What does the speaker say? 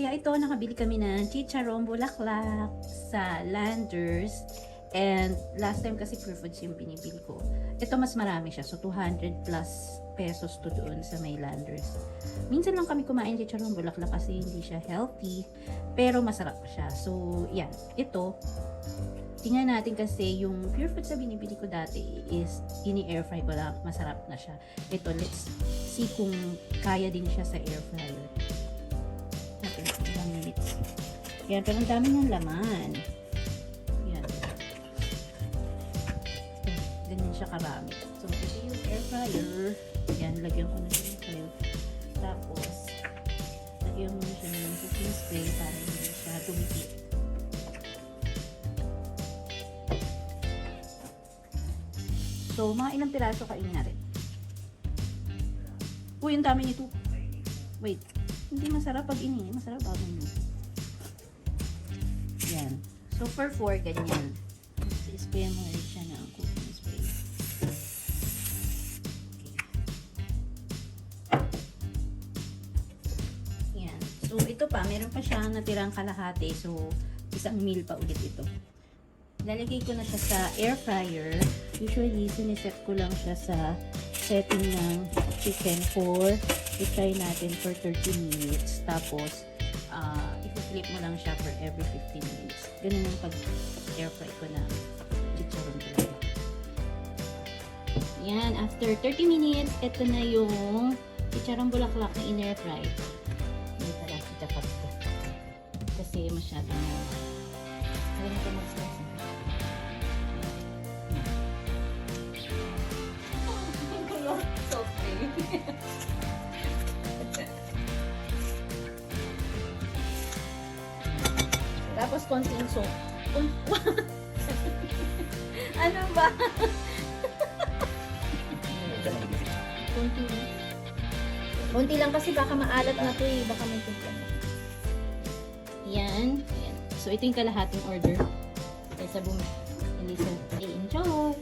kaya ito, nakabili kami ng chicharong bulaklak sa Landers. And last time kasi Pure Foods yung binibili ko. Ito mas marami siya. So 200 plus pesos to doon sa may Landers. Minsan lang kami kumain chicharong bulaklak kasi hindi siya healthy. Pero masarap siya. So yan. Ito, tingnan natin kasi yung Pure Foods na binibili ko dati is ini-air fry ko lang. Masarap na siya. Ito, let's see kung kaya din siya sa air fryer. Natin, ilang minutes. Yan, pero ang dami niyang laman. Yan. Ganyan siya karami. So, ito yung air fryer. Yan, lagyan ko na siya ng fryer. Tapos, lagyan mo na siya ng cooking spray para hindi siya tumiti. So, mga ilang piraso kainin natin. Uy, ang dami nito. Wait. Hindi masarap pag ini. Masarap bago nyo. Yan. So, for 4, ganyan. Spray mo rin siya ng cooking spray. Okay. Yan. So, ito pa. Meron pa siya natirang kalahati. So, isang meal pa ulit ito. Lalagay ko na siya sa air fryer. Usually, siniset ko lang siya sa setting ng chicken for i-try natin for 30 minutes. Tapos, i-flip mo lang siya for every 15 minutes. Ganun yung pag-air fry ko na chicharon bulaklak. Yan, after 30 minutes, ito na yung chicharon bulaklak na in-air fry. Hindi pala, dapat ko. Kasi masyadong alam ko mag-slice. Tapos konting soap. Ano ba? Konti lang kasi baka maalat na to eh. Baka may timpla na. Yan. Yan. So ito yung kalahating order. Kaysa bumili. Enjoy!